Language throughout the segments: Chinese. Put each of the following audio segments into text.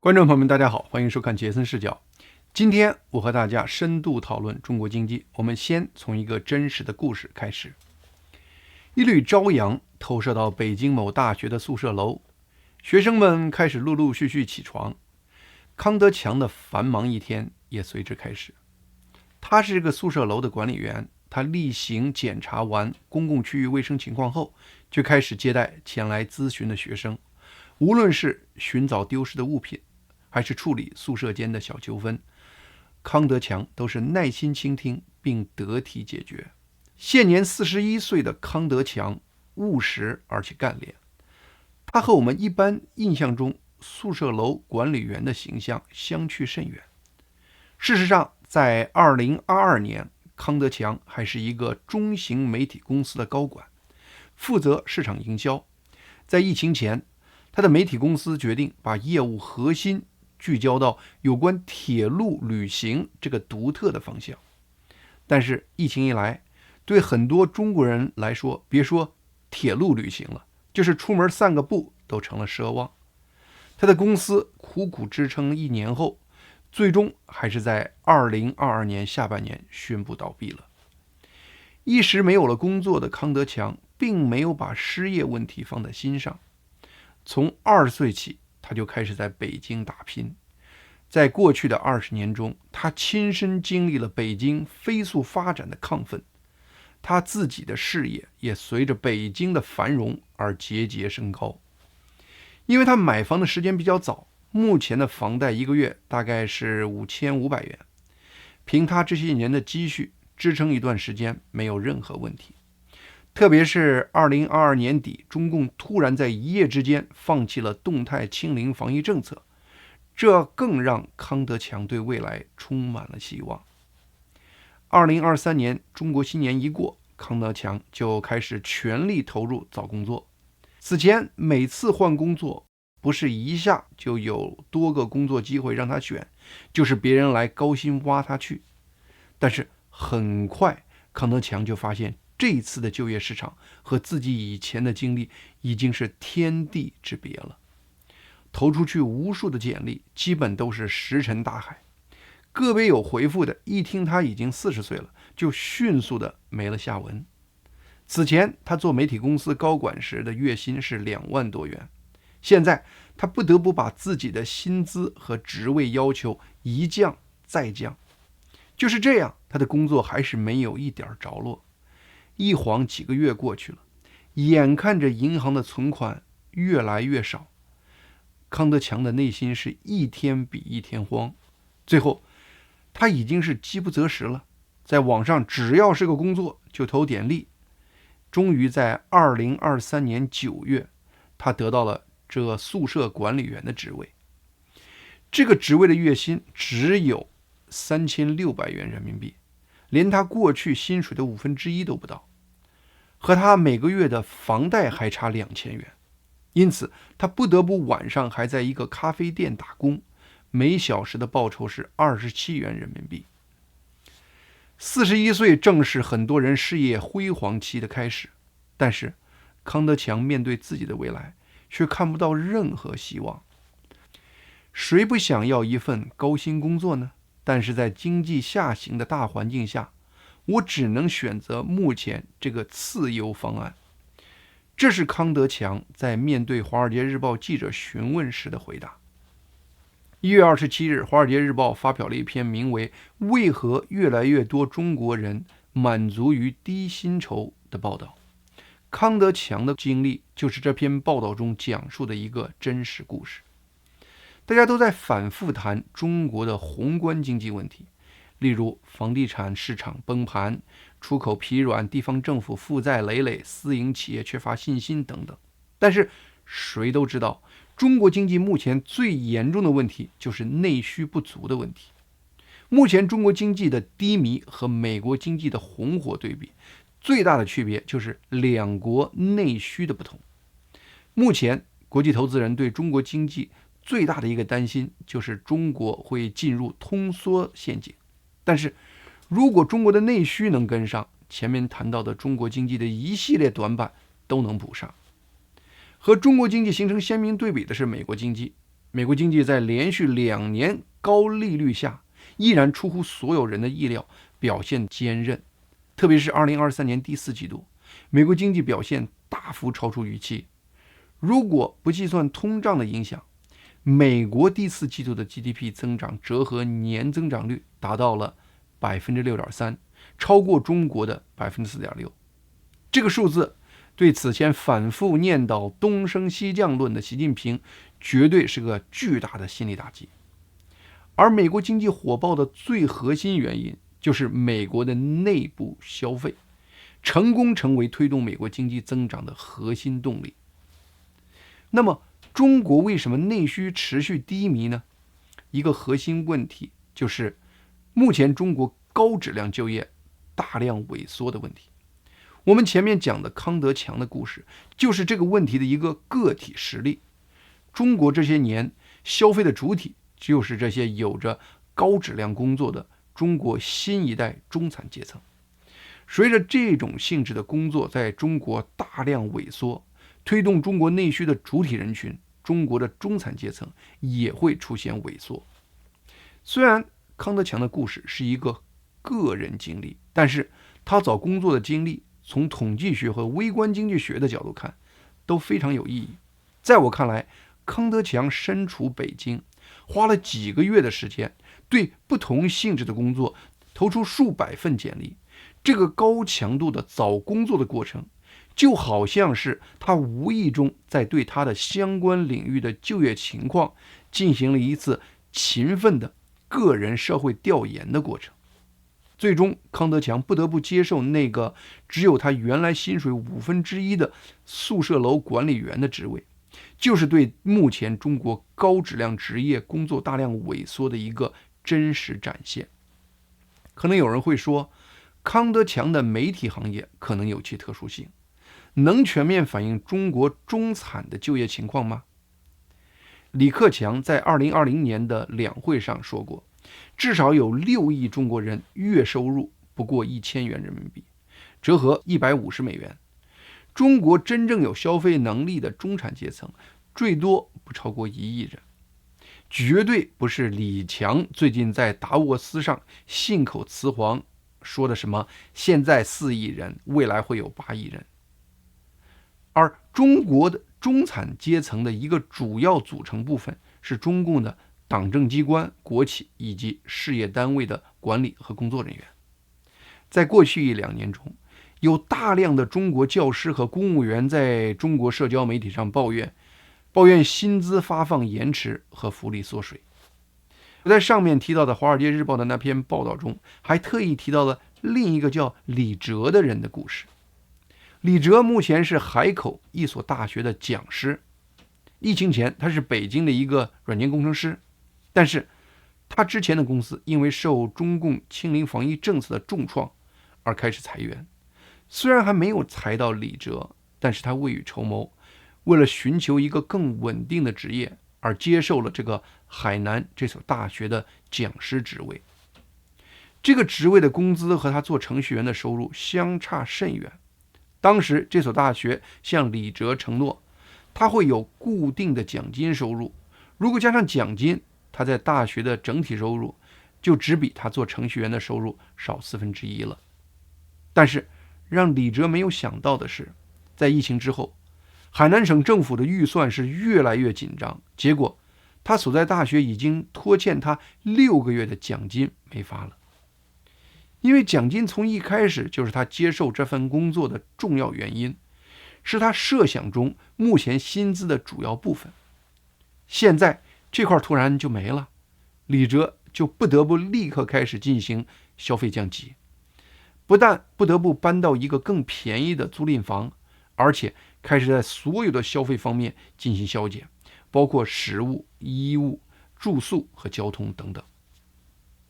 观众朋友们，大家好，欢迎收看杰森视角。今天我和大家深度讨论中国经济。我们先从一个真实的故事开始。一缕朝阳投射到北京某大学的宿舍楼，学生们开始陆陆续续起床，康德强的繁忙一天也随之开始。他是这个宿舍楼的管理员，他例行检查完公共区域卫生情况后，就开始接待前来咨询的学生。无论是寻找丢失的物品，还是处理宿舍间的小纠纷，康德强都是耐心倾听并得体解决。现年41岁的康德强务实而且干练，他和我们一般印象中宿舍楼管理员的形象相去甚远。事实上，在2022年，康德强还是一个中型媒体公司的高管，负责市场营销。在疫情前，他的媒体公司决定把业务核心聚焦到有关铁路旅行这个独特的方向。但是疫情一来，对很多中国人来说，别说铁路旅行了，就是出门散个步都成了奢望。他的公司苦苦支撑1年后，最终还是在2022年下半年宣布倒闭了。一时没有了工作的康德强，并没有把失业问题放在心上。从20岁起，他就开始在北京打拼。在过去的20年中，他亲身经历了北京飞速发展的亢奋，他自己的事业也随着北京的繁荣而节节升高。因为他买房的时间比较早，目前的房贷1个月大概是5500元，凭他这些年的积蓄，支撑一段时间没有任何问题。特别是2022年底，中共突然在一夜之间放弃了动态清零防疫政策，这更让康德强对未来充满了希望。2023年中国新年一过，康德强就开始全力投入找工作。此前每次换工作，不是一下就有多个工作机会让他选，就是别人来高薪挖他去。但是很快，康德强就发现这一次的就业市场和自己以前的经历已经是天地之别了。投出去无数的简历，基本都是石沉大海。个别有回复的，一听他已经40岁了，就迅速的没了下文。此前他做媒体公司高管时的月薪是2万多元，现在他不得不把自己的薪资和职位要求一降再降。就是这样，他的工作还是没有一点着落。一晃几个月过去了，眼看着银行的存款越来越少，康德强的内心是一天比一天慌。最后他已经是饥不择食了，在网上只要是个工作就投简历。终于在2023年9月，他得到了这宿舍管理员的职位。这个职位的月薪只有3600元人民币，连他过去薪水的1/5都不到，和他每个月的房贷还差2000元。因此他不得不晚上还在一个咖啡店打工，每小时的报酬是27元人民币。41岁正是很多人事业辉煌期的开始，但是康德强面对自己的未来却看不到任何希望。谁不想要一份高薪工作呢？但是在经济下行的大环境下，我只能选择目前这个次优方案。这是康德强在面对《华尔街日报》记者询问时的回答。1月27日，《华尔街日报》发表了一篇名为《为何越来越多中国人满足于低薪酬》的报道。康德强的经历就是这篇报道中讲述的一个真实故事。大家都在反复谈中国的宏观经济问题，例如房地产市场崩盘、出口疲软、地方政府负债累累、私营企业缺乏信心等等。但是谁都知道，中国经济目前最严重的问题就是内需不足的问题。目前中国经济的低迷和美国经济的红火对比，最大的区别就是两国内需的不同。目前国际投资人对中国经济最大的一个担心就是中国会进入通缩陷阱。但是如果中国的内需能跟上，前面谈到的中国经济的一系列短板都能补上。和中国经济形成鲜明对比的是美国经济。美国经济在连续2年高利率下，依然出乎所有人的意料，表现坚韧。特别是2023年第4季度，美国经济表现大幅超出预期。如果不计算通胀的影响，美国第4季度的 GDP 增长折合年增长率达到了 6.3%， 超过中国的 4.6%。这个数字对此前反复念叨东升西降论的习近平绝对是个巨大的心理打击。而美国经济火爆的最核心原因，就是美国的内部消费成功成为推动美国经济增长的核心动力。那么中国为什么内需持续低迷呢？一个核心问题就是目前中国高质量就业大量萎缩的问题。我们前面讲的康德强的故事就是这个问题的一个个体实例。中国这些年消费的主体就是这些有着高质量工作的中国新一代中产阶层。随着这种性质的工作在中国大量萎缩，推动中国内需的主体人群，中国的中产阶层也会出现萎缩。虽然康德强的故事是一个个人经历，但是他找工作的经历，从统计学和微观经济学的角度看，都非常有意义。在我看来，康德强身处北京，花了几个月的时间，对不同性质的工作投出数百份简历。这个高强度的找工作的过程，就好像是他无意中在对他的相关领域的就业情况进行了一次勤奋的个人社会调研的过程。最终康德强不得不接受那个只有他原来薪水1/5的宿舍楼管理员的职位，就是对目前中国高质量职业工作大量萎缩的一个真实展现。可能有人会说，康德强的媒体行业可能有其特殊性，能全面反映中国中产的就业情况吗？李克强在2020年的两会上说过，至少有6亿中国人月收入不过1000元人民币，折合150美元。中国真正有消费能力的中产阶层，最多不超过1亿人。绝对不是李强最近在达沃斯上信口雌黄说的什么现在4亿人，未来会有8亿人。而中国的中产阶层的一个主要组成部分是中共的党政机关、国企以及事业单位的管理和工作人员。在过去1-2年中，有大量的中国教师和公务员在中国社交媒体上抱怨薪资发放延迟和福利缩水。我在上面提到的《华尔街日报》的那篇报道中，还特意提到了另一个叫李哲的人的故事。李哲目前是海口一所大学的讲师，疫情前他是北京的一个软件工程师，但是他之前的公司因为受中共清零防疫政策的重创而开始裁员。虽然还没有裁到李哲，但是他未雨绸缪，为了寻求一个更稳定的职业而接受了这个海南这所大学的讲师职位。这个职位的工资和他做程序员的收入相差甚远。当时这所大学向李哲承诺，他会有固定的奖金收入，如果加上奖金，他在大学的整体收入就只比他做程序员的收入少1/4了。但是让李哲没有想到的是，在疫情之后，海南省政府的预算是越来越紧张，结果他所在大学已经拖欠他6个月的奖金没发了。因为奖金从一开始就是他接受这份工作的重要原因，是他设想中目前薪资的主要部分。现在这块突然就没了，李哲就不得不立刻开始进行消费降级，不但不得不搬到一个更便宜的租赁房，而且开始在所有的消费方面进行削减，包括食物、衣物、住宿和交通等等。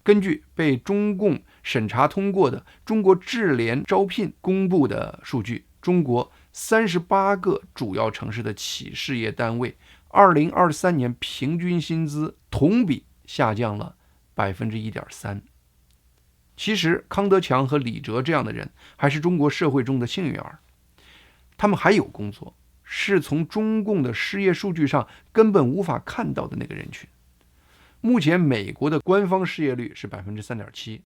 根据被中共审查通过的中国智联招聘公布的数据，中国38个主要城市的企事业单位2023年平均薪资同比下降了 1.3%。其实康德强和李哲这样的人还是中国社会中的幸运儿，他们还有工作，是从中共的失业数据上根本无法看到的那个人群。目前美国的官方失业率是 3.7%。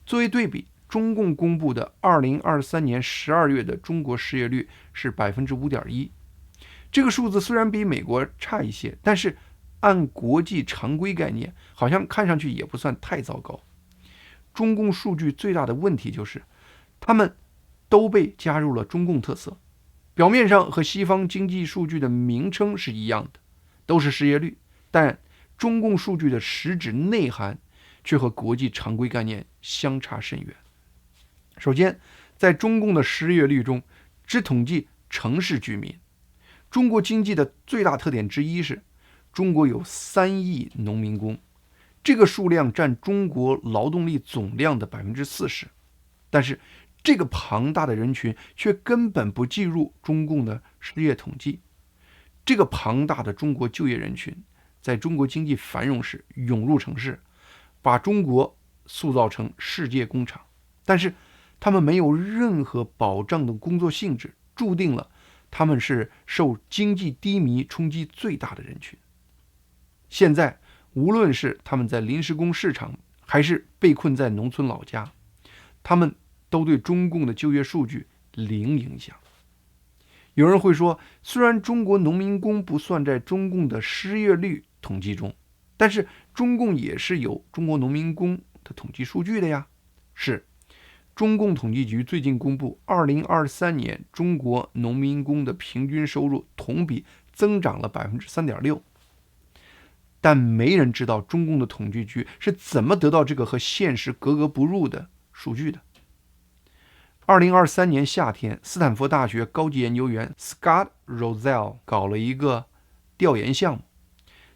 作为对比，中共公布的2023年12月的中国失业率是 5.1%。这个数字虽然比美国差一些，但是按国际常规概念，好像看上去也不算太糟糕。中共数据最大的问题就是，他们都被加入了中共特色，表面上和西方经济数据的名称是一样的，都是失业率，但中共数据的实质内涵却和国际常规概念相差甚远。首先，在中共的失业率中，只统计城市居民。中国经济的最大特点之一是，中国有3亿农民工，这个数量占中国劳动力总量的 40%。但是，这个庞大的人群却根本不计入中共的失业统计。这个庞大的中国就业人群，在中国经济繁荣时涌入城市，把中国塑造成世界工厂。但是，他们没有任何保障的工作性质，注定了他们是受经济低迷冲击最大的人群。现在，无论是他们在临时工市场，还是被困在农村老家，他们都对中共的就业数据零影响。有人会说，虽然中国农民工不算在中共的失业率统计中，但是中共也是有中国农民工的统计数据的呀。是，中共统计局最近公布2023年中国农民工的平均收入同比增长了 3.6%。但没人知道中共的统计局是怎么得到这个和现实格格不入的数据的。2023年夏天，斯坦福大学高级研究员 Scott Rozelle 搞了一个调研项目，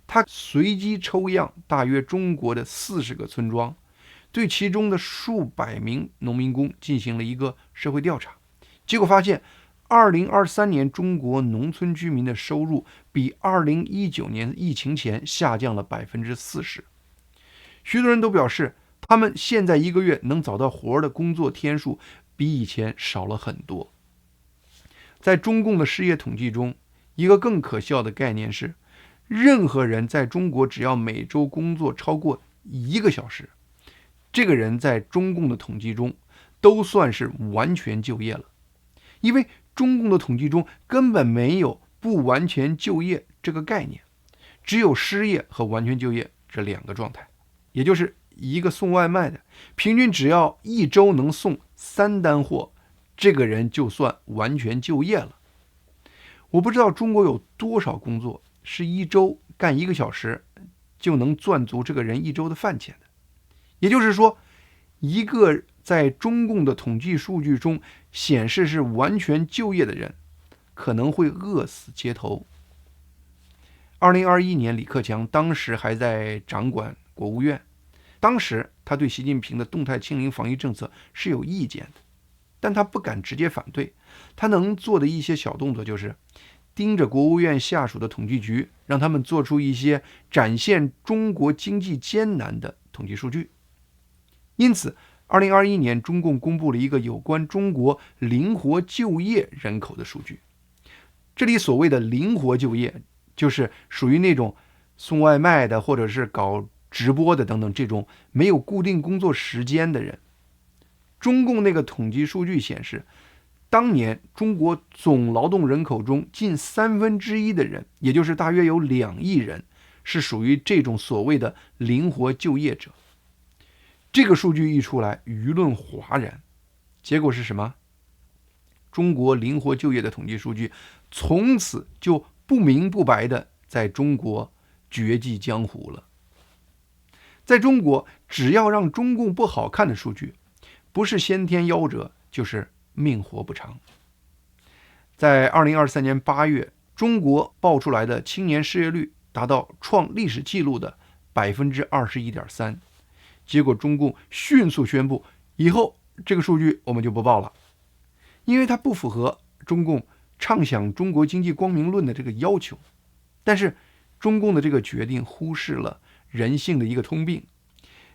他随机抽样大约中国的40个村庄，对其中的数百名农民工进行了一个社会调查。结果发现2023年中国农村居民的收入比2019年疫情前下降了 40%。 许多人都表示，他们现在一个月能找到活的工作天数比以前少了很多。在中共的失业统计中，一个更可笑的概念是，任何人在中国只要每周工作超过1个小时，这个人在中共的统计中都算是完全就业了。因为中共的统计中根本没有不完全就业这个概念，只有失业和完全就业这2个状态。也就是一个送外卖的，平均只要一周能送3单货，这个人就算完全就业了。我不知道中国有多少工作是一周干1个小时就能赚足这个人一周的饭钱的。也就是说，一个在中共的统计数据中显示是完全就业的人，可能会饿死街头。2021年，李克强当时还在掌管国务院，当时他对习近平的动态清零防疫政策是有意见的，但他不敢直接反对。他能做的一些小动作就是盯着国务院下属的统计局，让他们做出一些展现中国经济艰难的统计数据。因此2021年中共公布了一个有关中国灵活就业人口的数据。这里所谓的灵活就业，就是属于那种送外卖的，或者是搞直播的等等，这种没有固定工作时间的人。中共那个统计数据显示，当年中国总劳动人口中近1/3的人，也就是大约有2亿人，是属于这种所谓的灵活就业者。这个数据一出来，舆论哗然。结果是什么？中国灵活就业的统计数据从此就不明不白的在中国绝迹江湖了。在中国，只要让中共不好看的数据，不是先天夭折，就是命活不长。在2023年8月，中国报出来的青年失业率达到创历史纪录的 21.3%。结果中共迅速宣布，以后这个数据我们就不报了，因为它不符合中共畅想中国经济光明论的这个要求。但是中共的这个决定忽视了人性的一个通病，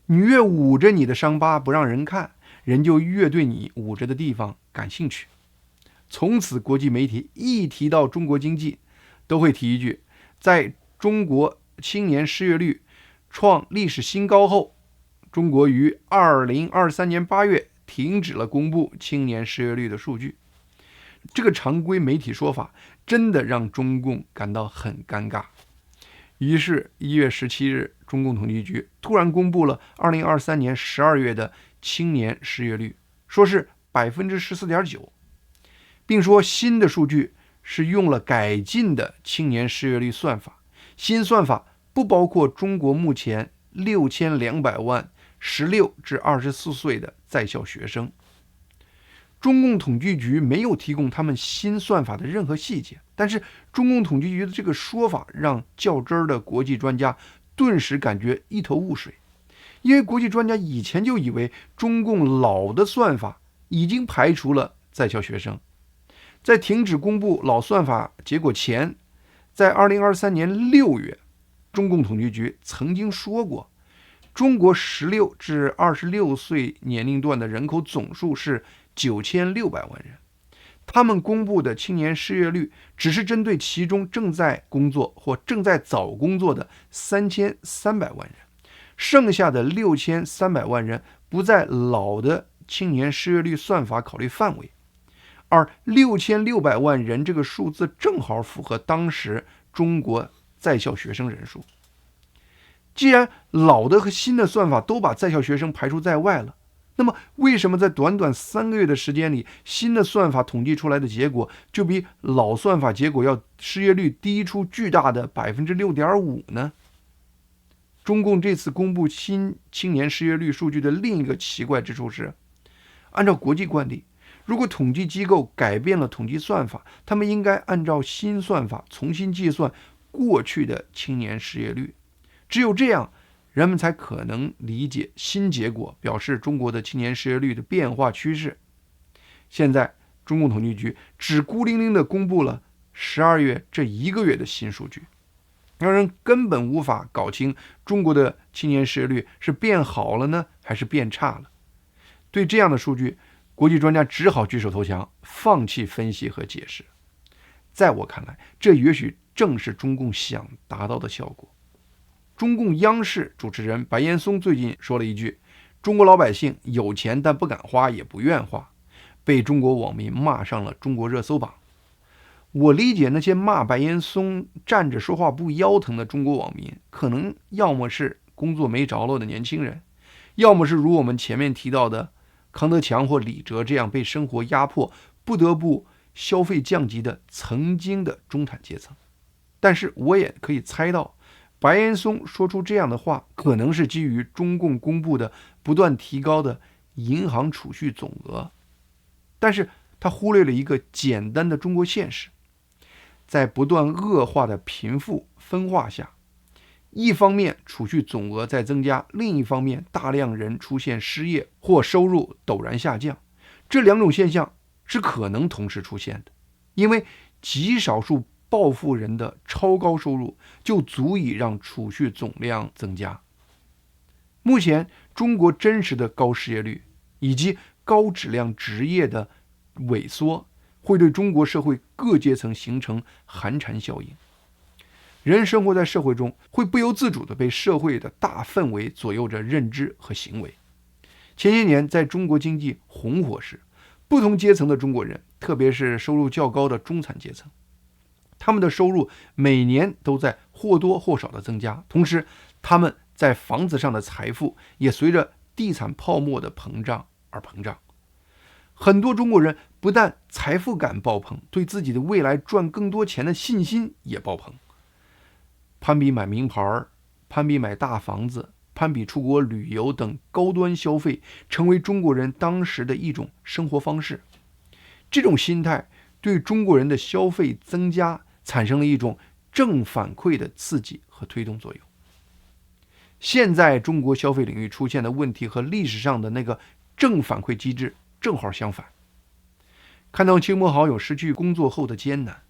你越捂着你的伤疤不让人看，人就越对你捂着的地方感兴趣。从此国际媒体一提到中国经济，都会提一句：在中国青年失业率创历史新高后，中国于2023年8月停止了公布青年失业率的数据。这个常规媒体说法真的让中共感到很尴尬。于是1月17日，中共统计局突然公布了2023年12月的青年失业率，说是 14.9%， 并说新的数据是用了改进的青年失业率算法，新算法不包括中国目前6200万16至24岁的在校学生。中共统计局没有提供他们新算法的任何细节，但是中共统计局的这个说法让较真儿的国际专家顿时感觉一头雾水，因为国际专家以前就以为中共老的算法已经排除了在校学生。在停止公布老算法结果前，在2023年6月，中共统计局曾经说过，中国16至26岁年龄段的人口总数是9600万人，他们公布的青年失业率只是针对其中正在工作或正在找工作的3300万人，剩下的6300万人不在老的青年失业率算法考虑范围，而6600万人这个数字正好符合当时中国在校学生人数。既然老的和新的算法都把在校学生排除在外了，那么为什么在短短3个月的时间里，新的算法统计出来的结果就比老算法结果要失业率低出巨大的 6.5% 呢？中共这次公布新青年失业率数据的另一个奇怪之处是，按照国际惯例，如果统计机构改变了统计算法，他们应该按照新算法重新计算过去的青年失业率，只有这样人们才可能理解新结果表示中国的青年失业率的变化趋势。现在中共统计局只孤零零地公布了12月这1个月的新数据，让人根本无法搞清中国的青年失业率是变好了呢，还是变差了。对这样的数据，国际专家只好举手投降，放弃分析和解释。在我看来，这也许正是中共想达到的效果。中共央视主持人白岩松最近说了一句：中国老百姓有钱但不敢花也不愿花，被中国网民骂上了中国热搜榜。我理解那些骂白岩松站着说话不腰疼的中国网民，可能要么是工作没着落的年轻人，要么是如我们前面提到的康德强或李哲这样被生活压迫不得不消费降级的曾经的中产阶层。但是我也可以猜到，白岩松说出这样的话，可能是基于中共公布的不断提高的银行储蓄总额，但是他忽略了一个简单的中国现实，在不断恶化的贫富分化下，一方面储蓄总额在增加，另一方面大量人出现失业或收入陡然下降，这两种现象是可能同时出现的，因为极少数暴富人的超高收入就足以让储蓄总量增加。目前中国真实的高失业率以及高质量职业的萎缩，会对中国社会各阶层形成寒蝉效应。人生活在社会中，会不由自主地被社会的大氛围左右着认知和行为。前些年在中国经济红火时，不同阶层的中国人，特别是收入较高的中产阶层，他们的收入每年都在或多或少的增加，同时他们在房子上的财富也随着地产泡沫的膨胀而膨胀。很多中国人不但财富感爆棚，对自己的未来赚更多钱的信心也爆棚。攀比买名牌，攀比买大房子，攀比出国旅游等高端消费，成为中国人当时的一种生活方式。这种心态对中国人的消费增加产生了一种正反馈的刺激和推动作用。现在中国消费领域出现的问题和历史上的那个正反馈机制正好相反。看到亲朋好友失去工作后的艰难，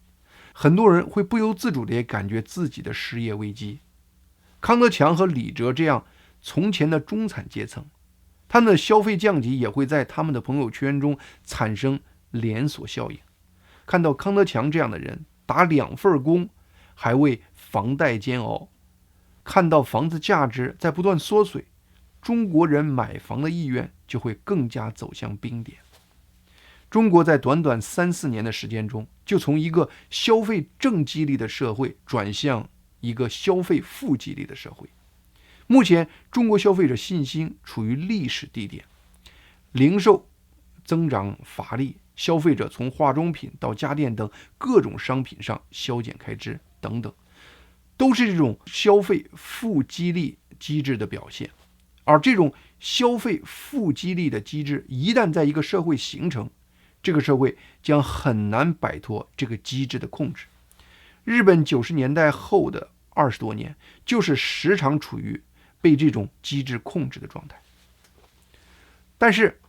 很多人会不由自主地也感觉自己的失业危机。康德强和李哲这样从前的中产阶层，他们的消费降级也会在他们的朋友圈中产生连锁效应。看到康德强这样的人打2份工，还为房贷煎熬，看到房子价值在不断缩水，中国人买房的意愿就会更加走向冰点。中国在短短3-4年的时间中，就从一个消费正激励的社会转向一个消费负激励的社会。目前，中国消费者信心处于历史低点，零售增长乏力，消费者从化妆品到家电等各种商品上削减开支等等，都是这种消费负激励机制的表现。而这种消费负激励的机制一旦在一个社会形成，这个社会将很难摆脱这个机制的控制。日本90年代后的20多年，就是时常处于被这种机制控制的状态。但是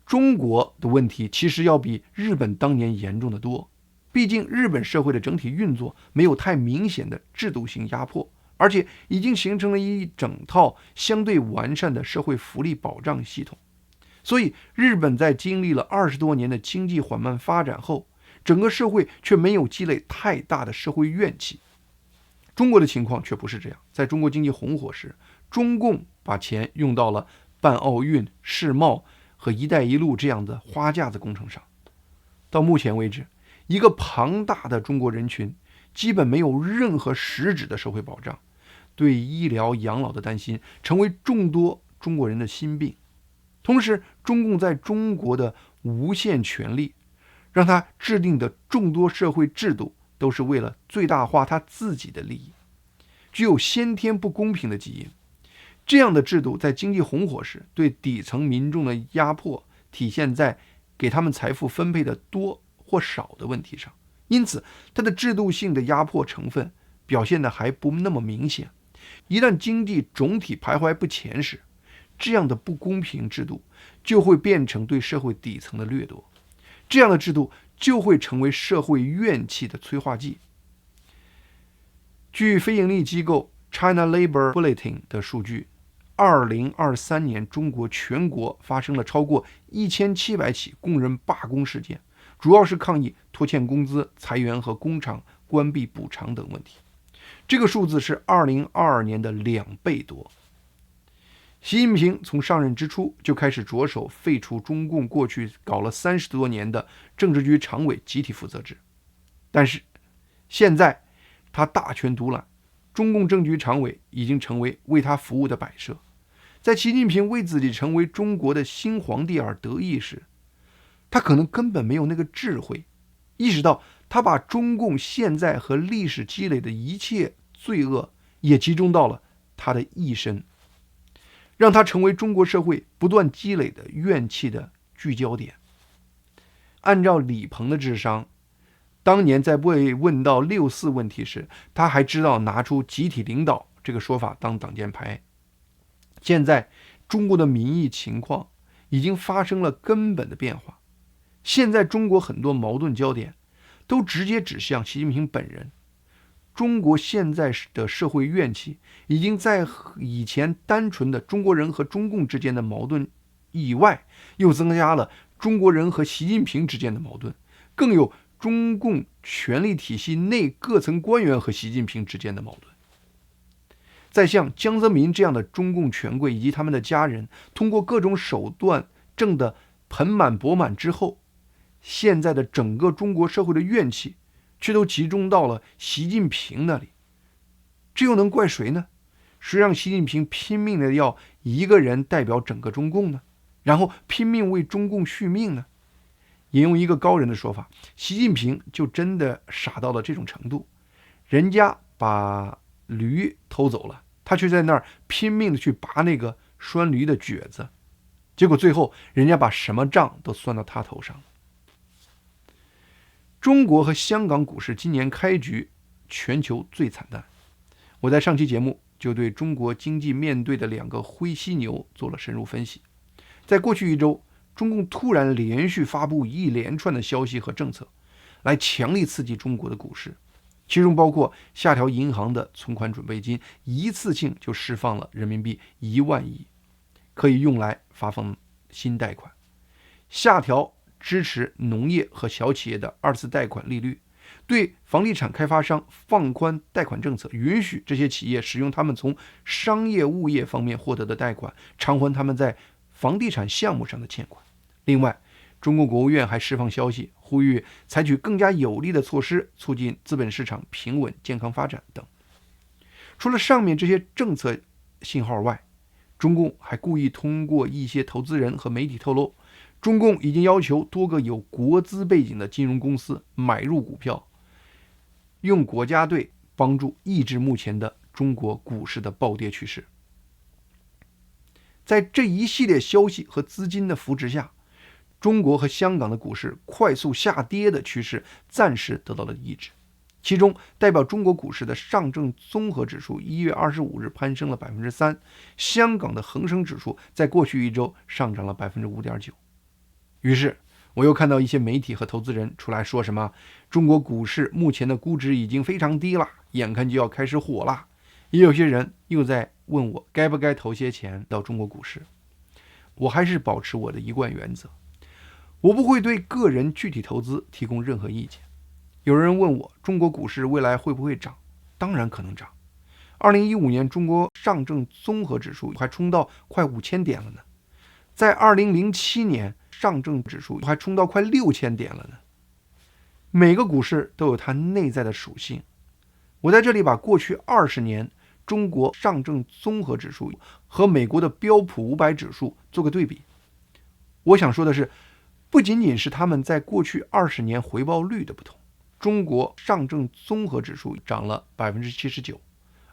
中国的问题其实要比日本当年严重的多，毕竟日本社会的整体运作没有太明显的制度性压迫，而且已经形成了一整套相对完善的社会福利保障系统。所以日本在经历了20多年的经济缓慢发展后，整个社会却没有积累太大的社会怨气。中国的情况却不是这样，在中国经济红火时，中共把钱用到了办奥运、世贸和一带一路这样的花架子工程上。到目前为止，一个庞大的中国人群基本没有任何实质的社会保障，对医疗养老的担心成为众多中国人的心病。同时，中共在中国的无限权力，让他制定的众多社会制度都是为了最大化他自己的利益，具有先天不公平的基因。这样的制度在经济红火时，对底层民众的压迫体现在给他们财富分配的多或少的问题上，因此它的制度性的压迫成分表现的还不那么明显。一旦经济总体徘徊不前时，这样的不公平制度就会变成对社会底层的掠夺，这样的制度就会成为社会怨气的催化剂。据非营利机构 China Labor Bulletin 的数据，2023年中国全国发生了超过1700起工人罢工事件，主要是抗议拖欠工资、裁员和工厂关闭补偿等问题。这个数字是2022年的2倍多。习近平从上任之初就开始着手废除中共过去搞了30多年的政治局常委集体负责制，但是现在他大权独揽，中共政局常委已经成为为他服务的摆设。在习近平为自己成为中国的新皇帝而得意时，他可能根本没有那个智慧意识到他把中共现在和历史积累的一切罪恶也集中到了他的一身，让他成为中国社会不断积累的怨气的聚焦点。按照李鹏的智商，当年在被问到6·4问题时，他还知道拿出集体领导这个说法当挡箭牌。现在中国的民意情况已经发生了根本的变化，现在中国很多矛盾焦点都直接指向习近平本人。中国现在的社会怨气已经在以前单纯的中国人和中共之间的矛盾以外，又增加了中国人和习近平之间的矛盾，更有中共权力体系内各层官员和习近平之间的矛盾。在像江泽民这样的中共权贵以及他们的家人通过各种手段挣得盆满钵满之后，现在的整个中国社会的怨气却都集中到了习近平那里。这又能怪谁呢？谁让习近平拼命的要一个人代表整个中共呢？然后拼命为中共续命呢？引用一个高人的说法，习近平就真的傻到了这种程度，人家把驴偷走了，他却在那儿拼命的去拔那个拴驴的橛子，结果最后人家把什么账都算到他头上了。中国和香港股市今年开局全球最惨淡。我在上期节目就对中国经济面对的2个灰犀牛做了深入分析。在过去1周，中共突然连续发布一连串的消息和政策，来强力刺激中国的股市，其中包括下调银行的存款准备金，一次性就释放了人民币1万亿，可以用来发放新贷款；下调支持农业和小企业的二次贷款利率，对房地产开发商放宽贷款政策，允许这些企业使用他们从商业物业方面获得的贷款偿还他们在房地产项目上的欠款。另外，中国国务院还释放消息，呼吁采取更加有力的措施，促进资本市场平稳健康发展等。除了上面这些政策信号外，中共还故意通过一些投资人和媒体透露，中共已经要求多个有国资背景的金融公司买入股票，用国家队帮助抑制目前的中国股市的暴跌趋势。在这一系列消息和资金的扶持下，中国和香港的股市快速下跌的趋势暂时得到了抑制。其中，代表中国股市的上证综合指数1月25日攀升了 3%， 香港的恒生指数在过去一周上涨了 5.9%。于是，我又看到一些媒体和投资人出来说什么中国股市目前的估值已经非常低了，眼看就要开始火了。也有些人又在问我该不该投些钱到中国股市。我还是保持我的一贯原则，我不会对个人具体投资提供任何意见。有人问我中国股市未来会不会涨？当然可能涨。2015年中国上证综合指数还冲到快5000点了呢，在2007年上证指数还冲到快6000点了呢。每个股市都有它内在的属性。我在这里把过去20年中国上证综合指数和美国的标普500指数做个对比。我想说的是，不仅仅是他们在过去20年回报率的不同，中国上证综合指数涨了 79%，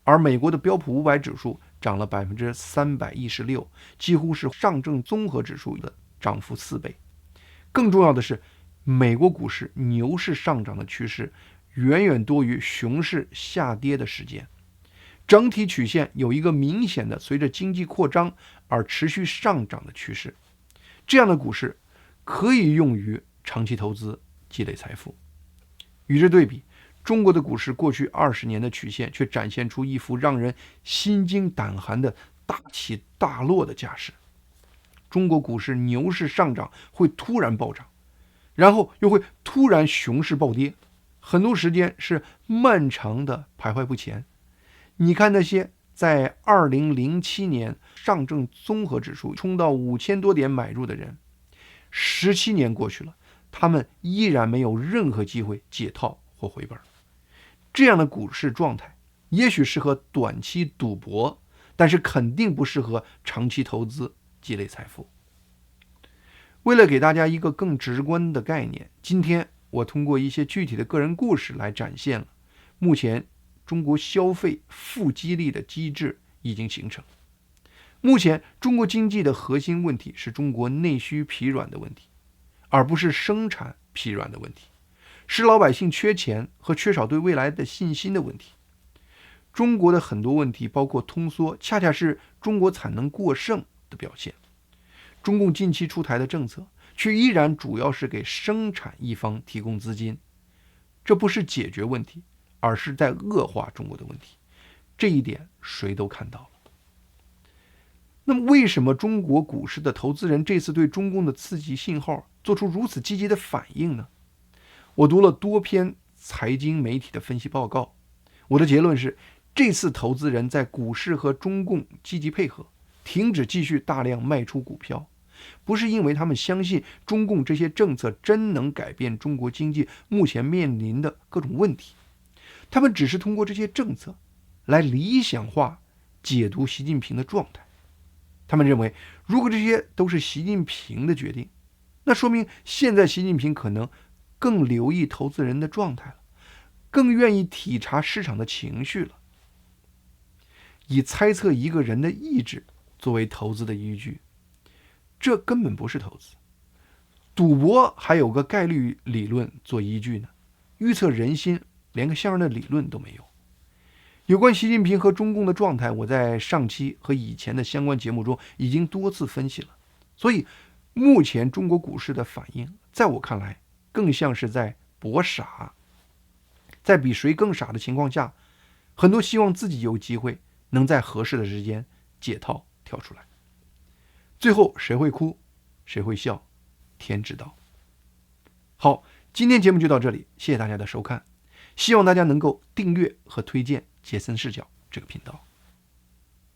而美国的标普500指数涨了 316%， 几乎是上证综合指数的涨幅4倍。更重要的是，美国股市牛市上涨的趋势远远多于熊市下跌的时间，整体曲线有一个明显的随着经济扩张而持续上涨的趋势。这样的股市可以用于长期投资，积累财富。与之对比，中国的股市过去20年的曲线却展现出一幅让人心惊胆寒的大起大落的架势。中国股市牛市上涨会突然暴涨，然后又会突然熊市暴跌，很多时间是漫长的徘徊不前。你看那些在2007年上证综合指数冲到5000多点买入的人，17年过去了，他们依然没有任何机会解套或回本。这样的股市状态也许适合短期赌博，但是肯定不适合长期投资积累财富。为了给大家一个更直观的概念，今天我通过一些具体的个人故事来展现了目前中国消费负激励的机制已经形成。目前中国经济的核心问题是中国内需疲软的问题，而不是生产疲软的问题，是老百姓缺钱和缺少对未来的信心的问题。中国的很多问题，包括通缩，恰恰是中国产能过剩的表现。中共近期出台的政策却依然主要是给生产一方提供资金，这不是解决问题，而是在恶化中国的问题。这一点谁都看到了。那么为什么中国股市的投资人这次对中共的刺激信号做出如此积极的反应呢？我读了多篇财经媒体的分析报告，我的结论是，这次投资人在股市和中共积极配合，停止继续大量卖出股票，不是因为他们相信中共这些政策真能改变中国经济目前面临的各种问题，他们只是通过这些政策来理想化解读习近平的状态。他们认为，如果这些都是习近平的决定，那说明现在习近平可能更留意投资人的状态了，更愿意体察市场的情绪了。以猜测一个人的意志作为投资的依据，这根本不是投资。赌博还有个概率理论做依据呢，预测人心连个像样的理论都没有。有关习近平和中共的状态，我在上期和以前的相关节目中已经多次分析了。所以目前中国股市的反应，在我看来更像是在博傻。在比谁更傻的情况下，很多希望自己有机会能在合适的时间解套跳出来。最后谁会哭谁会笑，天知道。好，今天节目就到这里，谢谢大家的收看，希望大家能够订阅和推荐杰森视角这个频道。